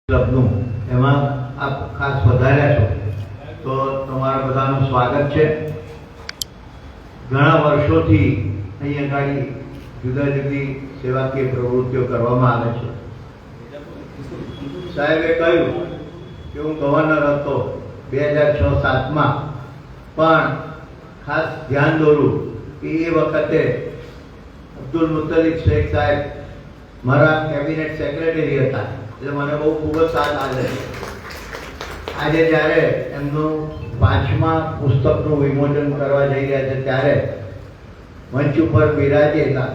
ક્લબનું એમાં આપ ખાસ વધાર્યા છો તો તમારા બધાનું સ્વાગત છે. ઘણા વર્ષોથી અહીંયા આગળ જુદા જુદી સેવાકીય પ્રવૃત્તિઓ કરવામાં આવે છે. સાહેબે કહ્યું કે હું ગવર્નર હતો 2006-07માં, પણ ખાસ ધ્યાન દોરું કે એ વખતે અબ્દુલ મુત્તલિબ શેખ સાહેબ મારા કેબિનેટ સેક્રેટરી હતા, એટલે મને બહુ ખૂબ જ સાથ આવે છે. આજે જ્યારે એમનું 5મા પુસ્તકનું વિમોચન કરવા જઈ રહ્યા છે ત્યારે મંચ ઉપર બિરાજેલા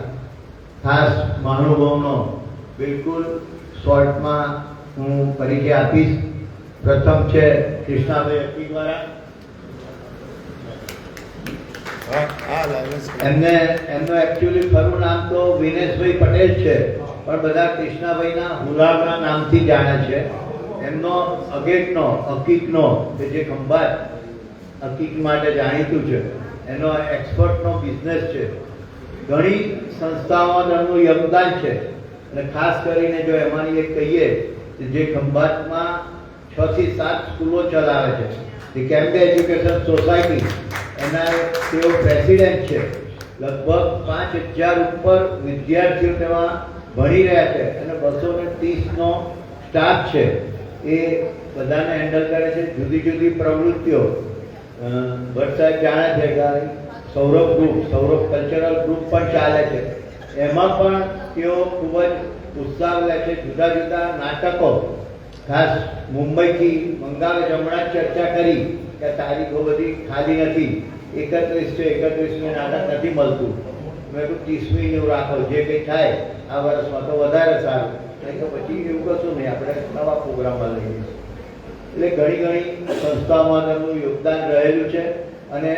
ખાસ મહાનુભાવનો બિલકુલ શોર્ટમાં હું પરિચય આપીશ. પ્રથમ છે કૃષ્ણાભાઈ અકીવાળા. એમનું એકચ્યુઅલી ખરું નામ તો વિનેશભાઈ પટેલ છે, પણ બધા કૃષ્ણાભાઈના હુલામણા નામથી જાણે છે. એમનો અકીકનો જે ખંભાત અકીક માટે જાણીતું છે, એનો એક્સપોર્ટનો બિઝનેસ છે. ઘણી સંસ્થાઓમાં એમનું યોગદાન છે, અને ખાસ કરીને જો એમાંની એક કહીએ જે ખંભાતમાં 6 થી 7 સ્કૂલો ચલાવે છે, જે કેમ્બે એજ્યુકેશન સોસાયટી, એના તેઓ પ્રેસિડેન્ટ છે. લગભગ 5000 ઉપર વિદ્યાર્થીઓ તેમાં ભણી રહ્યા છે, અને 230નો સ્ટાફ છે. એ બધાને હેન્ડલ કરે છે. જુદી જુદી પ્રવૃત્તિઓ ભટ્ટ સાહેબ જાણે છે કે સૌરભ કલ્ચરલ ગ્રુપ પણ ચાલે છે. એમાં પણ તેઓ ખૂબ જ ઉત્સાહ લે છે. જુદા જુદા નાટકો ખાસ મુંબઈથી મંગાવે છે. હમણાં જ ચર્ચા કરી કે તારીખો બધી ખાલી નથી. 31 છે, 31મી નાટક નથી મળતું. મેં કહ્યું 30મીનું રાખો, જે કંઈ થાય આ વર્ષમાં તો વધારે સારું, નહીં તો પછી એવું કશું નહીં, આપણે નવા પ્રોગ્રામમાં લઈએ. એટલે ઘણી સંસ્થાઓમાં તેમનું યોગદાન રહેલું છે. અને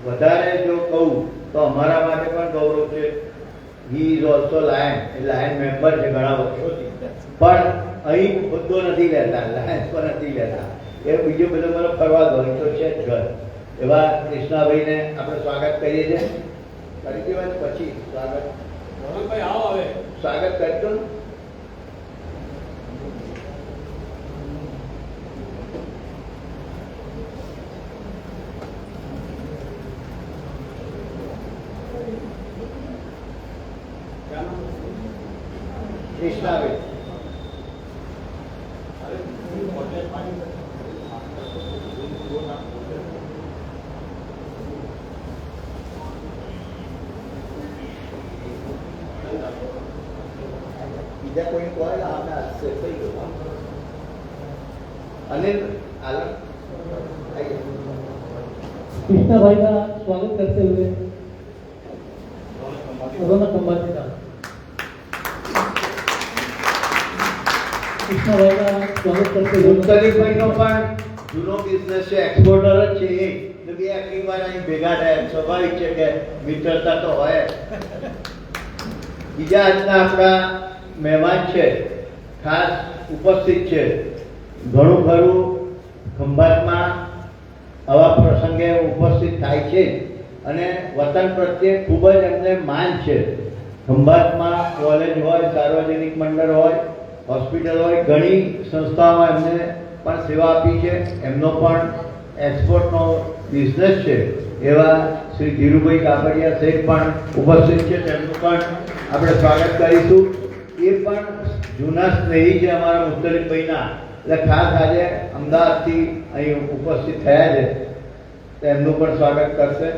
વધારે જો કહું તો અમારા માટે પણ ગૌરવ છે. He is also lion member છે ઘણા વર્ષોથી, પણ અહીં હોદ્દો નથી લેતા, લાયન્સ પણ નથી લેતા. એ બીજો બધો મને ફરવા દો, તો છે જ ઘર. એવા કૃષ્ણાભાઈને આપણે સ્વાગત કરીએ છીએ. કરી દેવા પછી સ્વાગત કરજો. કૃષ્ણાભાઈ બીજા કોઈ કોઈ આપણે હશે થઈ ગયું. अनिल आलम कृष्णा भाई का स्वागत करते हुए रोना खंभात का कृष्णा भाई का स्वागत करते हुए मुख्तलिफ भाईનો પણ જૂનો બિઝનેસ છે, એક્સપોર્ટર જ છે. એ બે આખી વાર અહીં ભેગા થયા, સ્વાભાવિક છે કે મિત્રતા તો હોય. બીજા આજના આપણા મહેમાન છે, ખાસ ઉપસ્થિત છે. ઘણું ખરું ખંભાતમાં આવા પ્રસંગે ઉપસ્થિત થાય છે, અને વતન પ્રત્યે ખૂબ જ એમને માન છે. ખંભાતમાં કોલેજ હોય, સાર્વજનિક મંડળ હોય, હોસ્પિટલ હોય, ઘણી સંસ્થાઓમાં એમને પણ સેવા આપી છે. એમનો પણ એક્સપોર્ટનો બિઝનેસ છે. એવા શ્રી ધીરુભાઈ કાપડિયા સાહેબ પણ ઉપસ્થિત છે, તેમનું પણ આપણે સ્વાગત કરીશું. એ પણ જૂના સ્નેહી છે અમારા મુખ્તલિફભાઈના, એટલે ખાસ આજે અમદાવાદથી અહીં ઉપસ્થિત થયા છે, તેમનું પણ સ્વાગત કરશે.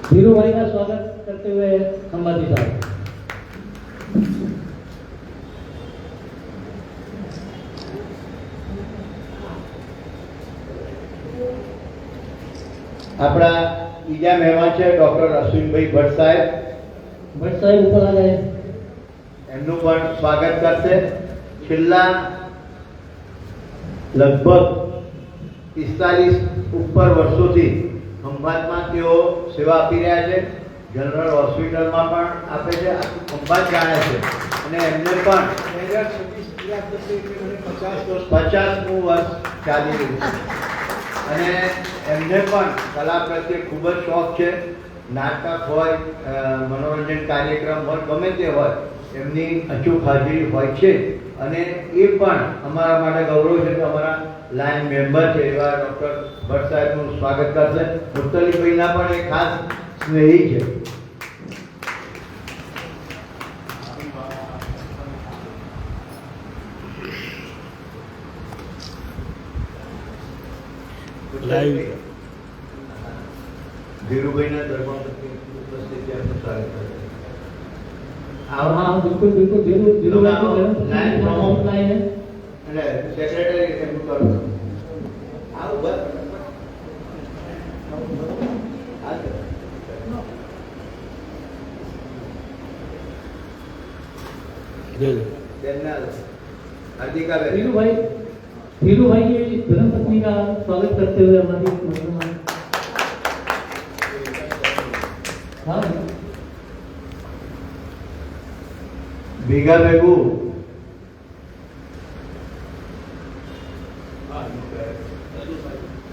धीरू भाई का स्वागत करते हुए खंभाती साहब. આપણા બીજા મહેમાન છે ડોક્ટર અશ્વિનભાઈ ભટ્ટ સાહેબ. भट्ट साहब ऊपर आ गए. એમનું પણ સ્વાગત કરશે. છેલ્લા લગભગ 45 ઉપર વર્ષોથી ખંભાતમાં તેઓ સેવા આપી રહ્યા છે, જનરલ હોસ્પિટલમાં પણ આપે છે, આખું ખંભાત જાણે છે. અને એમને પણ 50મું વર્ષ ચાલી રહ્યું છે અને એમને પણ કલા પ્રત્યે ખૂબ જ શોખ છે. નાટક હોય, મનોરંજન કાર્યક્રમ હોય, ગમે તે હોય, એમની અચૂક હાજરી હોય છે. અને એ પણ અમારા માટે ગૌરવ છે કે અમારા લાઈન મેમ્બર છે એવા ડૉક્ટર ભટ્ટ સાહેબનું સ્વાગત કરશે. મુખ્તલિફભાઈના પણ એક ખાસ સ્નેહી છે. ધીરુભાઈના ધર્મપત્ની ઉપસ્થિતિ આપનું સ્વાગત કરે. हाँ बिल्कुल बिल्कुल धीरू धीरू भाई को लाइन प्रमोट लाइन है એટલે સેક્રેટરી એમનું કરો. આ ઉભા हार्दिका धीरू भाई की धर्मपत्नी का स्वागत करते हुए हमारी मुसलमान हाँ ભેગા ભેગું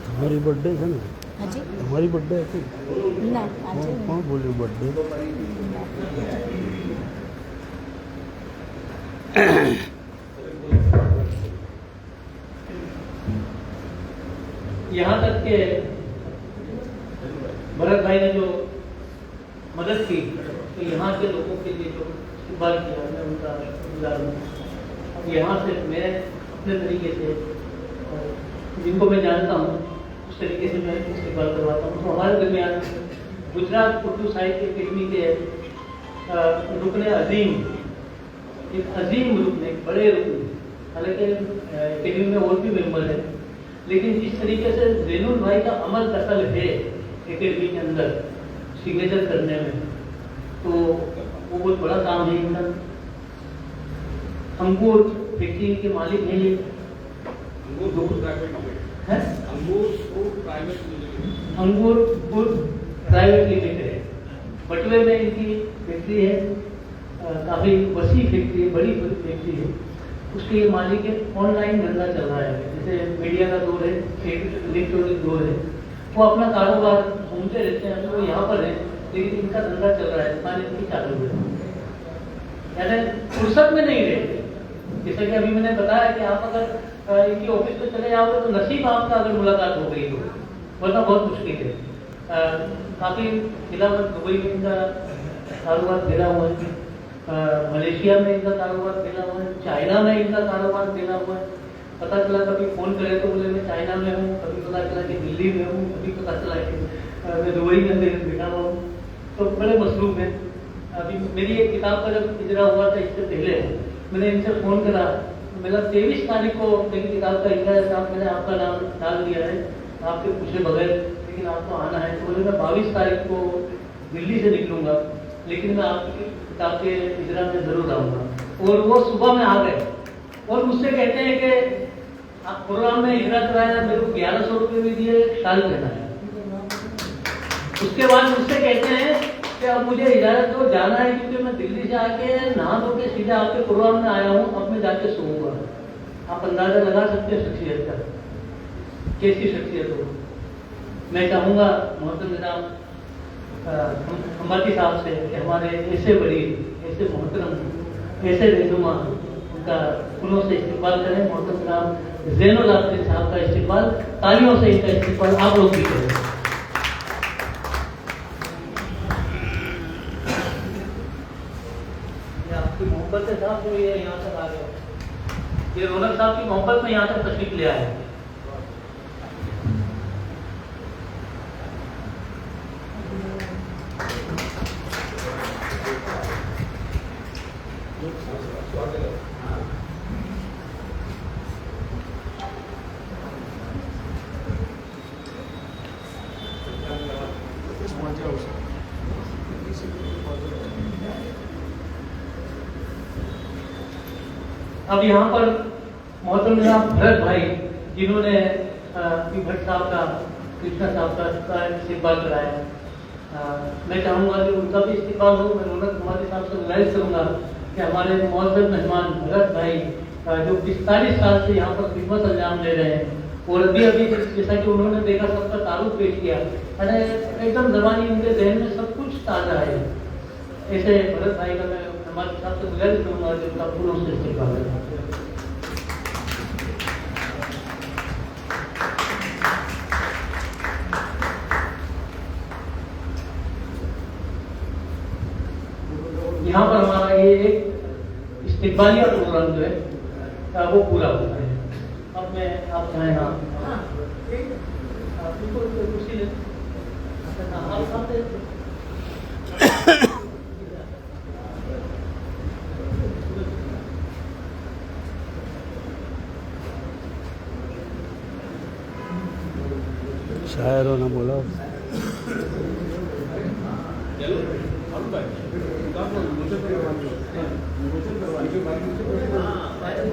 हमारी बर्थडे है ना, हाँ जी हमारी बर्थडे है ना आज कौन बोले बर्थडे? यहाँ तक के भरत भाई ने जो मदद की तो यहाँ के लोगों के लिए जो इस्तेमाल किया मैं उनका शुक्रगुजार हूँ. अब यहाँ से मैं अपने तरीके से जिनको मैं जानता हूँ उस तरीके से मैं इस्तेमाल करवाता हूँ. तो हमारे दरमियान गुजरात उर्दू साहित्य अकेडमी के रुकन अजीम, एक अजीम रुकन, एक बड़े रुकन, हालांकि अकेडमी में और भी मेंबर है, लेकिन जिस तरीके से जैनुल भाई का अमल दखल है एकेडमी के अंदर सिग्नेचर करने में, तो वो बहुत बड़ा काम है इनका. अंगूर फैक्ट्री के मालिक हैं ये. अंगूर फूड प्राइवेट लिमिटेड है. बटवे में इनकी फैक्ट्री है, काफी वसी फैक्ट्री है, बड़ी फैक्ट्री है. उसके ये मालिक है. ऑनलाइन धंधा चल रहा है, जैसे मीडिया का दौर है, इलेक्ट्रॉनिक दौर है. वो अपना कारोबार घूमते रहते हैं. वो यहाँ पर है लेकिन इनका धंधा चल रहा है, दुकान इनकी चालू है, यानी फुर्सत में नहीं रहते. जैसा कि अभी मैंने बताया कि आप अगर इनकी ऑफिस पे चले जाओगे तो नसीब आपका अगर मुलाकात हो गई तो, वरना बहुत मुश्किल है. काफी खिलाफत दुबई में इनका कारोबार फैला हुआ है, मलेशिया में इनका कारोबार फैला हुआ है, चाइना में इनका कारोबार फैला हुआ है. पता चला कभी फोन करे तो बोले मैं चाइना में हूँ, कभी पता चला कि दिल्ली में हूँ, कभी पता चला कि मैं दुबई में बैठा हुआ हूँ. तो बड़े मसरूफ हैं. अभी मेरी एक किताब का जब इजरा हुआ था इससे पहले मैंने इनसे फोन करा, मेरा 23 तारीख को मेरी किताब का इजरा है साहब, मैंने आपका नाम डाल दिया है आपके पूछे बगैर, लेकिन आपको आना है. तो बोले मैं 22 तारीख को दिल्ली से निकलूंगा, लेकिन मैं आपकी किताब के इजरा में जरूर आऊँगा. और वो सुबह में आ गए और मुझसे कहते हैं कि आप प्रोग्राम में इजरा कराया, मेरे को 1100 रुपये भी दिए, शाल पहना है. उसके बाद मुझसे कहते हैं कि अब मुझे इजाजत दो, जाना है क्योंकि मैं दिल्ली से आके नहा धो के सीधा आपके प्रोग्राम में आया हूँ, अब मैं जाके सोऊंगा. आप अंदाजा लगा सकते हैं शख्सियत का, कैसी शख्सियत हो. मैं चाहूँगा मोहतरम जनाब खंभाती साहब से कि हमारे ऐसे बड़ी, ऐसे मोहतरम, ऐसे रहनुमा उनका फूलों से इस्तेमाल करें. मोहतरम जनाब जैनुल आबिदीन साहब का इस्तेमाल, तालियों से इनका इस्तेमाल आप लोग भी करें. आपकी मोहब्बत से साहब जो ये यहाँ तक आ गए, ये रौनक साहब की मोहब्बत में यहाँ तक तशरीफ ले आए. अब यहाँ पर मोहतरम जनाब भरत भाई जिन्होंने भट्ट साहब का कृष्णा साहब का इस्तेमाल कराया। मैं चाहूँगा कि उनका भी इस्तेमाल हो। मैं रौनक कुमारी साहब से गुजारिश करूँगा कि हमारे मौजूद मेहमान भरत भाई जो 45 साल से यहाँ पर खिदमत अंजाम दे रहे हैं और अभी अभी जैसा कि उन्होंने देखा सबका तारुफ पेश किया, अरे एकदम जबानी उनके जहन में सब कुछ ताज़ा है। ऐसे भरत भाई का मैं हमारे साहब से गुजारिश करूँगा कि उनका फूलों से इस्तेमाल है। यहाँ पर हमारा ये एक इस्तिकबालिया प्रोग्राम जो है वो पूरा होता है। अब मैं आप चाहें हाँ बिल्कुल कुर्सी ले शायरों ने बोला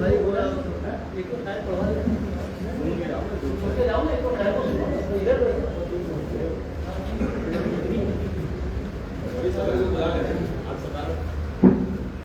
भाई बोला एक तो